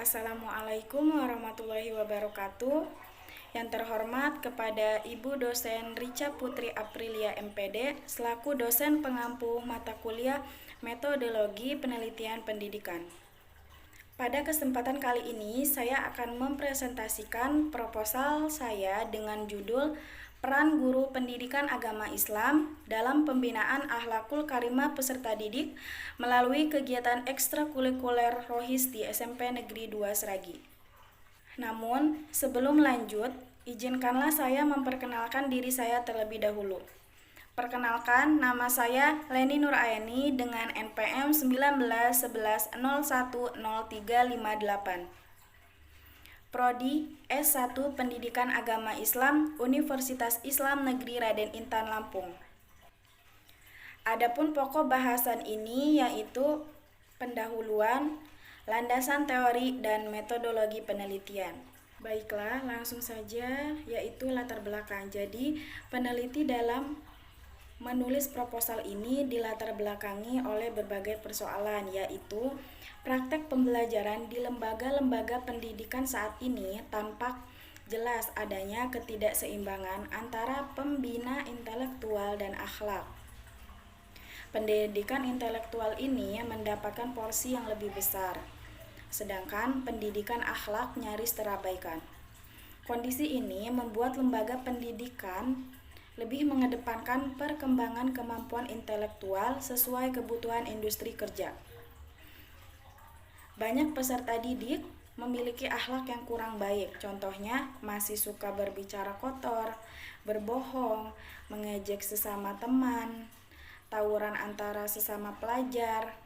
Assalamualaikum warahmatullahi wabarakatuh. Yang terhormat kepada Ibu Dosen Richa Putri Aprilia MPD selaku dosen pengampu mata kuliah Metodologi Penelitian Pendidikan. Pada kesempatan kali ini saya akan mempresentasikan proposal saya dengan judul Peran Guru Pendidikan Agama Islam dalam Pembinaan Akhlakul Karimah Peserta Didik melalui kegiatan ekstrakurikuler Rohis di SMP Negeri 2 Sragi. Namun, sebelum lanjut, izinkanlah saya memperkenalkan diri saya terlebih dahulu. Perkenalkan, nama saya Leni Nuraini dengan NPM 1911010358. Prodi S1 Pendidikan Agama Islam Universitas Islam Negeri Raden Intan Lampung. Adapun pokok bahasan ini yaitu pendahuluan, landasan teori dan metodologi penelitian. Baiklah, langsung saja yaitu latar belakang. Jadi, peneliti dalam menulis proposal ini dilatar belakangi oleh berbagai persoalan, yaitu praktek pembelajaran di lembaga-lembaga pendidikan saat ini tampak jelas adanya ketidakseimbangan antara pembina intelektual dan akhlak. Pendidikan intelektual ini mendapatkan porsi yang lebih besar, sedangkan pendidikan akhlak nyaris terabaikan. Kondisi ini membuat lembaga pendidikan lebih mengedepankan perkembangan kemampuan intelektual sesuai kebutuhan industri kerja. Banyak peserta didik memiliki akhlak yang kurang baik, contohnya masih suka berbicara kotor, berbohong, mengejek sesama teman, tawuran antara sesama pelajar,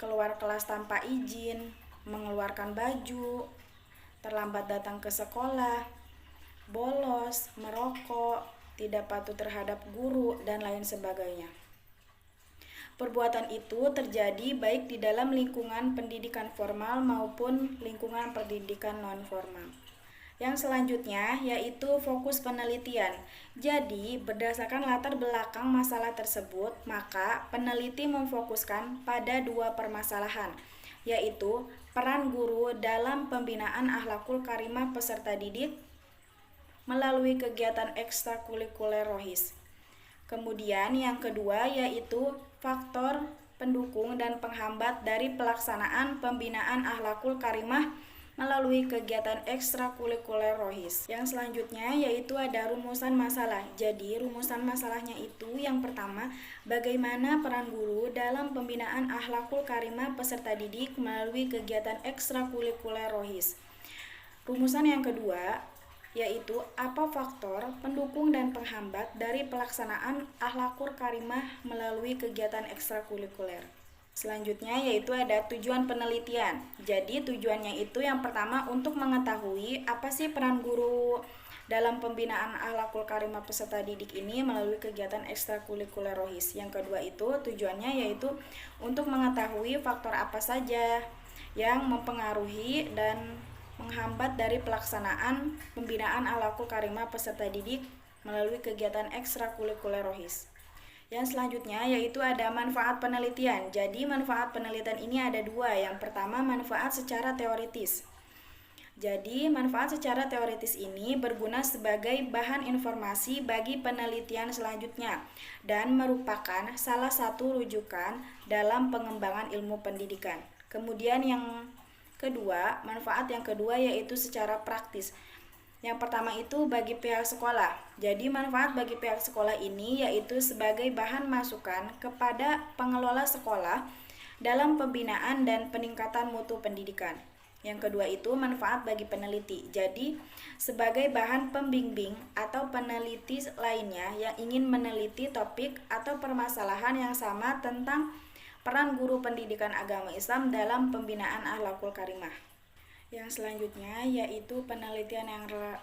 keluar kelas tanpa izin, mengeluarkan baju, terlambat datang ke sekolah, bolos, merokok, tidak patuh terhadap guru, dan lain sebagainya. Perbuatan itu terjadi baik di dalam lingkungan pendidikan formal maupun lingkungan pendidikan non-formal. Yang selanjutnya yaitu fokus penelitian. Jadi, berdasarkan latar belakang masalah tersebut, maka peneliti memfokuskan pada dua permasalahan, yaitu peran guru dalam pembinaan akhlakul karimah peserta didik melalui kegiatan ekstrakurikuler Rohis. Kemudian yang kedua yaitu faktor pendukung dan penghambat dari pelaksanaan pembinaan akhlakul karimah melalui kegiatan ekstrakurikuler Rohis. Yang selanjutnya yaitu ada rumusan masalah. Jadi rumusan masalahnya itu yang pertama, bagaimana peran guru dalam pembinaan akhlakul karimah peserta didik melalui kegiatan ekstrakurikuler Rohis. Rumusan yang kedua yaitu apa faktor pendukung dan penghambat dari pelaksanaan akhlakul karimah melalui kegiatan ekstrakurikuler. Selanjutnya yaitu ada tujuan penelitian. Jadi tujuannya itu yang pertama untuk mengetahui apa sih peran guru dalam pembinaan akhlakul karimah peserta didik ini melalui kegiatan ekstrakurikuler Rohis. Yang kedua itu tujuannya yaitu untuk mengetahui faktor apa saja yang mempengaruhi dan menghambat dari pelaksanaan pembinaan akhlakul karimah peserta didik melalui kegiatan ekstrakurikuler Rohis. Yang selanjutnya yaitu ada manfaat penelitian. Jadi manfaat penelitian ini ada dua. Yang pertama manfaat secara teoritis. Jadi manfaat secara teoritis ini berguna sebagai bahan informasi bagi penelitian selanjutnya dan merupakan salah satu rujukan dalam pengembangan ilmu pendidikan. Kemudian yang kedua, manfaat yang kedua yaitu secara praktis. Yang pertama itu bagi pihak sekolah. Jadi manfaat bagi pihak sekolah ini yaitu sebagai bahan masukan kepada pengelola sekolah dalam pembinaan dan peningkatan mutu pendidikan. Yang kedua itu manfaat bagi peneliti. Jadi sebagai bahan pembimbing atau peneliti lainnya yang ingin meneliti topik atau permasalahan yang sama tentang peran guru pendidikan agama Islam dalam pembinaan akhlakul karimah. Yang selanjutnya yaitu penelitian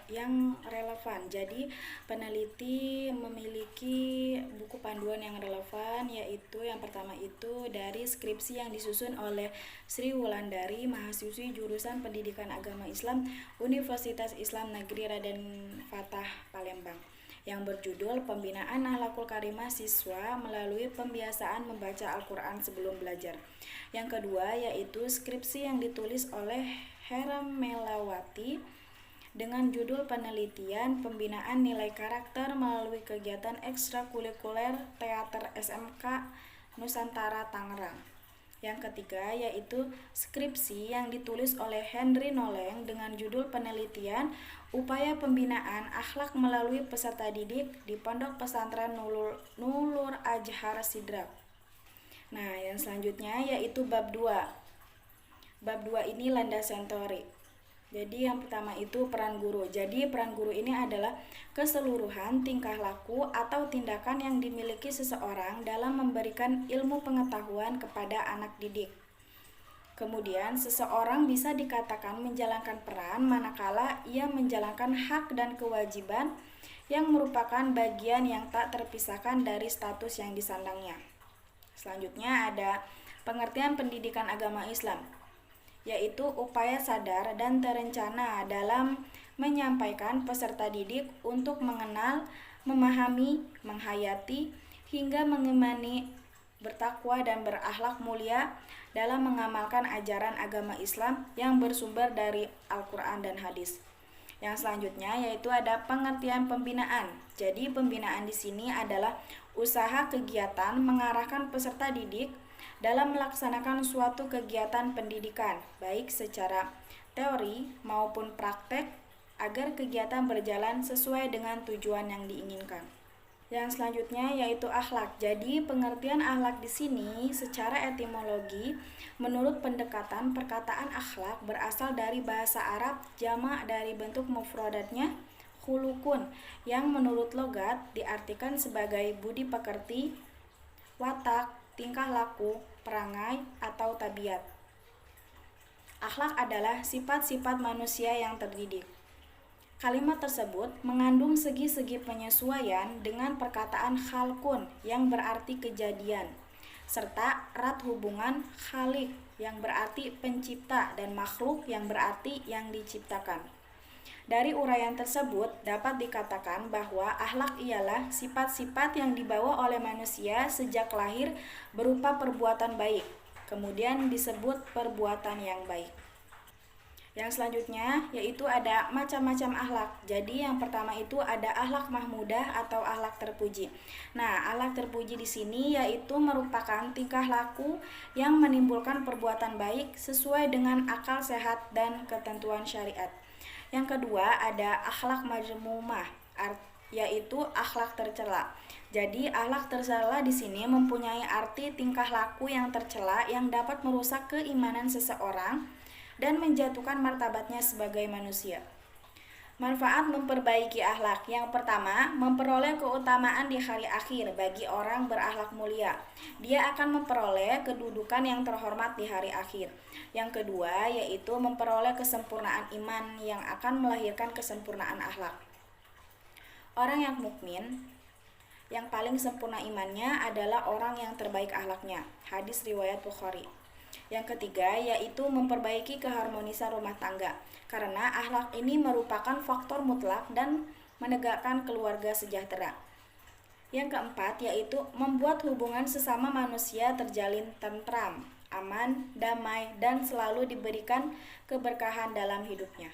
yang relevan. Jadi peneliti memiliki buku panduan yang relevan, yaitu yang pertama itu dari skripsi yang disusun oleh Sri Wulandari, mahasiswi jurusan Pendidikan Agama Islam Universitas Islam Negeri Raden Fatah Palembang, yang berjudul Pembinaan Akhlakul Karimah Siswa melalui Pembiasaan Membaca Al-Quran Sebelum Belajar. Yang kedua yaitu skripsi yang ditulis oleh Hermelawati dengan judul penelitian pembinaan nilai karakter melalui kegiatan ekstrakurikuler teater SMK Nusantara Tangerang. Yang ketiga yaitu skripsi yang ditulis oleh Henry Noleng dengan judul penelitian upaya pembinaan akhlak melalui peserta didik di Pondok Pesantren Nurul Azhar Sidrap. Nah, yang selanjutnya yaitu bab 2. Bab 2 ini landasan teori. Jadi yang pertama itu peran guru. Jadi peran guru ini adalah keseluruhan tingkah laku atau tindakan yang dimiliki seseorang dalam memberikan ilmu pengetahuan kepada anak didik. Kemudian seseorang bisa dikatakan menjalankan peran manakala ia menjalankan hak dan kewajiban yang merupakan bagian yang tak terpisahkan dari status yang disandangnya. Selanjutnya ada pengertian pendidikan agama Islam, yaitu upaya sadar dan terencana dalam menyampaikan peserta didik untuk mengenal, memahami, menghayati, hingga mengimani, bertakwa dan berakhlak mulia dalam mengamalkan ajaran agama Islam yang bersumber dari Al-Quran dan hadis. Yang selanjutnya yaitu ada pengertian pembinaan. Jadi pembinaan di sini adalah usaha kegiatan mengarahkan peserta didik dalam melaksanakan suatu kegiatan pendidikan, baik secara teori maupun praktek, agar kegiatan berjalan sesuai dengan tujuan yang diinginkan. Yang selanjutnya yaitu akhlak. Jadi pengertian akhlak di sini secara etimologi menurut pendekatan perkataan akhlak berasal dari bahasa Arab jamak dari bentuk mufradatnya khulukun yang menurut logat diartikan sebagai budi pekerti, watak, tingkah laku, perangai, atau tabiat. Akhlak adalah sifat-sifat manusia yang terdidik. Kalimat tersebut mengandung segi-segi penyesuaian dengan perkataan khalqun yang berarti kejadian, serta erat hubungan khaliq yang berarti pencipta dan makhluk yang berarti yang diciptakan. Dari uraian tersebut dapat dikatakan bahwa akhlak ialah sifat-sifat yang dibawa oleh manusia sejak lahir berupa perbuatan baik, kemudian disebut perbuatan yang baik. Yang selanjutnya yaitu ada macam-macam akhlak. Jadi yang pertama itu ada akhlak mahmudah atau akhlak terpuji. Nah, akhlak terpuji di sini yaitu merupakan tingkah laku yang menimbulkan perbuatan baik sesuai dengan akal sehat dan ketentuan syariat. Yang kedua ada akhlak mazmumah, yaitu akhlak tercela. Jadi akhlak tercela di sini mempunyai arti tingkah laku yang tercela yang dapat merusak keimanan seseorang dan menjatuhkan martabatnya sebagai manusia. Manfaat memperbaiki akhlak. Yang pertama, memperoleh keutamaan di hari akhir bagi orang berakhlak mulia. Dia akan memperoleh kedudukan yang terhormat di hari akhir. Yang kedua, yaitu memperoleh kesempurnaan iman yang akan melahirkan kesempurnaan akhlak. Orang yang mukmin yang paling sempurna imannya adalah orang yang terbaik akhlaknya. Hadis riwayat Bukhari. Yang ketiga yaitu memperbaiki keharmonisan rumah tangga, karena akhlak ini merupakan faktor mutlak dan menegakkan keluarga sejahtera. Yang keempat yaitu membuat hubungan sesama manusia terjalin tentram, aman, damai, dan selalu diberikan keberkahan dalam hidupnya.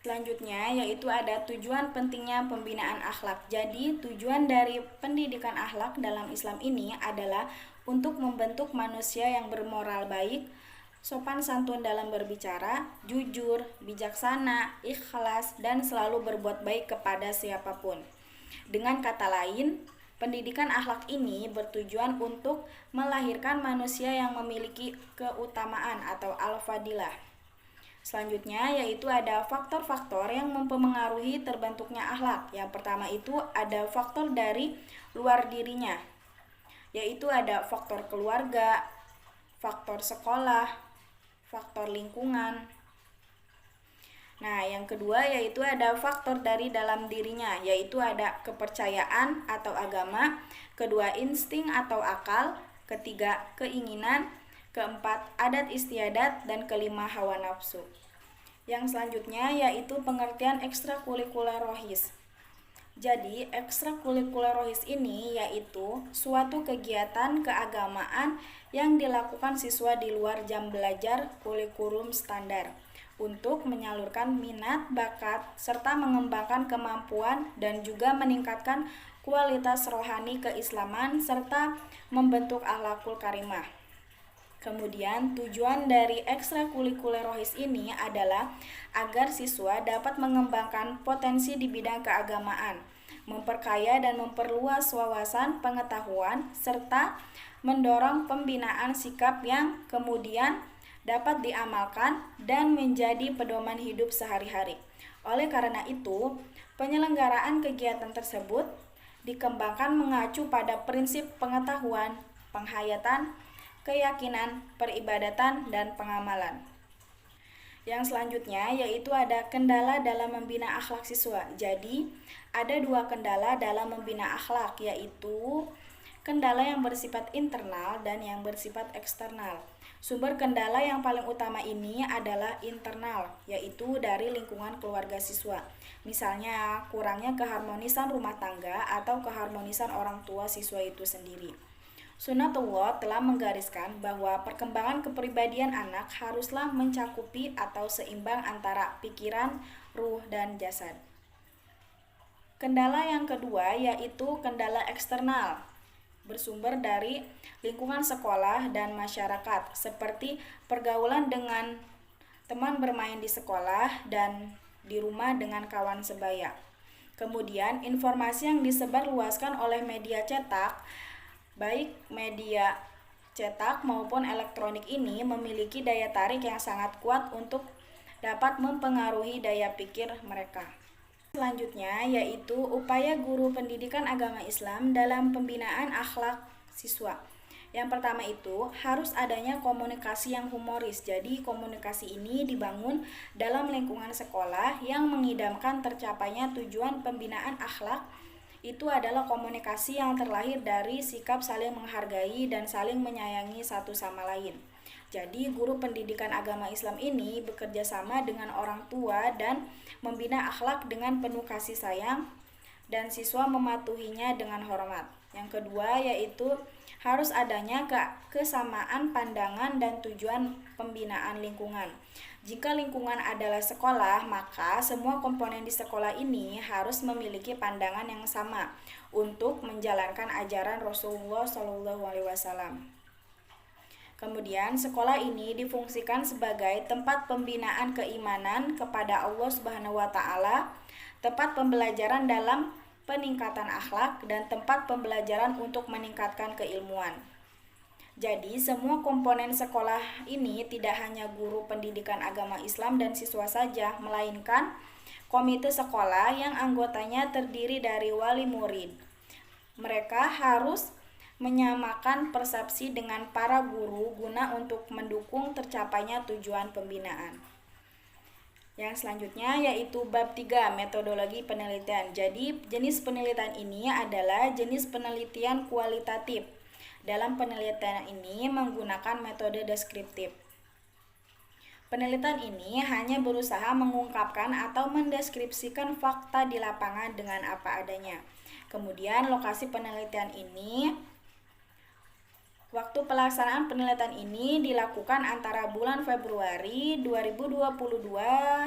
Selanjutnya yaitu ada tujuan pentingnya pembinaan akhlak. Jadi tujuan dari pendidikan akhlak dalam Islam ini adalah untuk membentuk manusia yang bermoral baik, sopan santun dalam berbicara, jujur, bijaksana, ikhlas, dan selalu berbuat baik kepada siapapun. Dengan kata lain, pendidikan akhlak ini bertujuan untuk melahirkan manusia yang memiliki keutamaan atau al-fadilah. Selanjutnya yaitu ada faktor-faktor yang mempengaruhi terbentuknya akhlak. Yang pertama itu ada faktor dari luar dirinya, yaitu ada faktor keluarga, faktor sekolah, faktor lingkungan. Nah, yang kedua yaitu ada faktor dari dalam dirinya, yaitu ada kepercayaan atau agama, kedua insting atau akal, ketiga keinginan, keempat adat istiadat, dan kelima hawa nafsu. Yang selanjutnya yaitu pengertian ekstrakurikuler rohis. Jadi, ekstrakurikuler rohis ini yaitu suatu kegiatan keagamaan yang dilakukan siswa di luar jam belajar kurikulum standar untuk menyalurkan minat, bakat, serta mengembangkan kemampuan dan juga meningkatkan kualitas rohani keislaman serta membentuk akhlakul karimah. Kemudian tujuan dari ekstrakurikuler rohis ini adalah agar siswa dapat mengembangkan potensi di bidang keagamaan, memperkaya dan memperluas wawasan pengetahuan, serta mendorong pembinaan sikap yang kemudian dapat diamalkan dan menjadi pedoman hidup sehari-hari. Oleh karena itu, penyelenggaraan kegiatan tersebut dikembangkan mengacu pada prinsip pengetahuan, penghayatan, keyakinan, peribadatan, dan pengamalan. Yang selanjutnya yaitu ada kendala dalam membina akhlak siswa. Jadi, ada dua kendala dalam membina akhlak, yaitu kendala yang bersifat internal dan yang bersifat eksternal. Sumber kendala yang paling utama ini adalah internal, yaitu dari lingkungan keluarga siswa. Misalnya, kurangnya keharmonisan rumah tangga atau keharmonisan orang tua siswa itu sendiri. Sunnatullah telah menggariskan bahwa perkembangan kepribadian anak haruslah mencakupi atau seimbang antara pikiran, ruh, dan jasad. Kendala yang kedua yaitu kendala eksternal, bersumber dari lingkungan sekolah dan masyarakat, seperti pergaulan dengan teman bermain di sekolah dan di rumah dengan kawan sebaya. Kemudian, informasi yang disebarluaskan oleh media cetak, baik media cetak maupun elektronik ini memiliki daya tarik yang sangat kuat untuk dapat mempengaruhi daya pikir mereka. Selanjutnya yaitu upaya guru pendidikan agama Islam dalam pembinaan akhlak siswa. Yang pertama itu harus adanya komunikasi yang humoris. Jadi komunikasi ini dibangun dalam lingkungan sekolah yang mengidamkan tercapainya tujuan pembinaan akhlak. Itu adalah komunikasi yang terlahir dari sikap saling menghargai dan saling menyayangi satu sama lain. Jadi guru pendidikan agama Islam ini bekerja sama dengan orang tua dan membina akhlak dengan penuh kasih sayang dan siswa mematuhinya dengan hormat. Yang kedua yaitu harus adanya kesamaan pandangan dan tujuan pembinaan lingkungan. Jika lingkungan adalah sekolah, maka semua komponen di sekolah ini harus memiliki pandangan yang sama untuk menjalankan ajaran Rasulullah SAW. Kemudian, sekolah ini difungsikan sebagai tempat pembinaan keimanan kepada Allah Subhanahu wa taala, tempat pembelajaran dalam peningkatan akhlak, dan tempat pembelajaran untuk meningkatkan keilmuan. Jadi, semua komponen sekolah ini tidak hanya guru pendidikan agama Islam dan siswa saja, melainkan komite sekolah yang anggotanya terdiri dari wali murid. Mereka harus menyamakan persepsi dengan para guru guna untuk mendukung tercapainya tujuan pembinaan. Yang selanjutnya yaitu bab 3, metodologi penelitian. Jadi, jenis penelitian ini adalah jenis penelitian kualitatif. Dalam penelitian ini menggunakan metode deskriptif. Penelitian ini hanya berusaha mengungkapkan atau mendeskripsikan fakta di lapangan dengan apa adanya. Kemudian lokasi penelitian ini, waktu pelaksanaan penelitian ini dilakukan antara bulan Februari 2022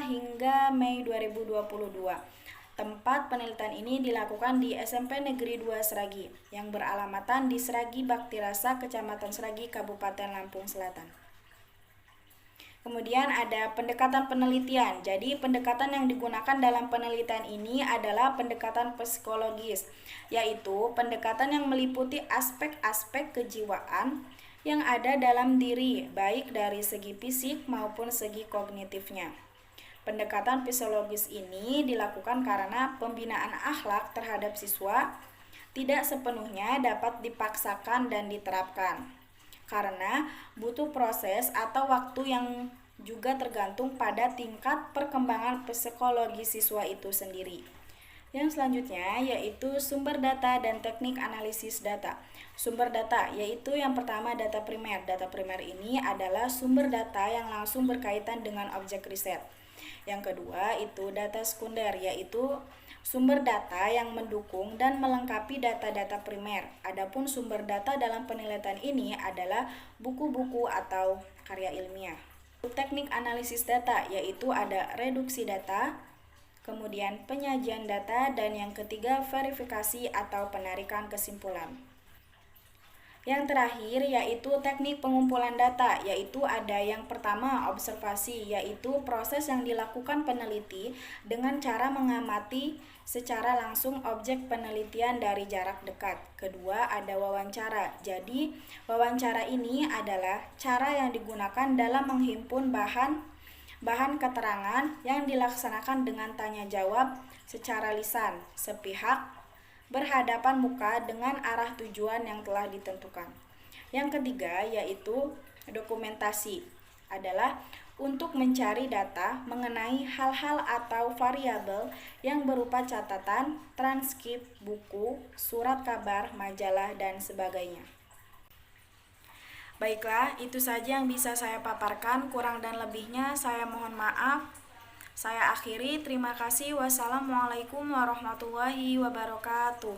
hingga Mei 2022. Tempat penelitian ini dilakukan di SMP Negeri 2 Sragi yang beralamatan di Sragi Bakti Rasa, Kecamatan Sragi, Kabupaten Lampung Selatan. Kemudian ada pendekatan penelitian. Jadi pendekatan yang digunakan dalam penelitian ini adalah pendekatan psikologis, yaitu pendekatan yang meliputi aspek-aspek kejiwaan yang ada dalam diri, baik dari segi fisik maupun segi kognitifnya. Pendekatan psikologis ini dilakukan karena pembinaan akhlak terhadap siswa tidak sepenuhnya dapat dipaksakan dan diterapkan, karena butuh proses atau waktu yang juga tergantung pada tingkat perkembangan psikologi siswa itu sendiri. Yang selanjutnya yaitu sumber data dan teknik analisis data. Sumber data yaitu yang pertama data primer. Data primer ini adalah sumber data yang langsung berkaitan dengan objek riset. Yang kedua itu data sekunder, yaitu sumber data yang mendukung dan melengkapi data-data primer. Adapun sumber data dalam penelitian ini adalah buku-buku atau karya ilmiah. Teknik analisis data yaitu ada reduksi data, kemudian penyajian data, dan yang ketiga verifikasi atau penarikan kesimpulan. Yang terakhir yaitu teknik pengumpulan data, yaitu ada yang pertama observasi, yaitu proses yang dilakukan peneliti dengan cara mengamati secara langsung objek penelitian dari jarak dekat. Kedua ada wawancara, jadi wawancara ini adalah cara yang digunakan dalam menghimpun bahan keterangan yang dilaksanakan dengan tanya jawab secara lisan, sepihak, berhadapan muka dengan arah tujuan yang telah ditentukan. Yang ketiga yaitu dokumentasi, adalah untuk mencari data mengenai hal-hal atau variabel yang berupa catatan, transkrip, buku, surat kabar, majalah, dan sebagainya. Baiklah, itu saja yang bisa saya paparkan. Kurang dan lebihnya saya mohon maaf. Saya akhiri, terima kasih. Wassalamualaikum warahmatullahi wabarakatuh.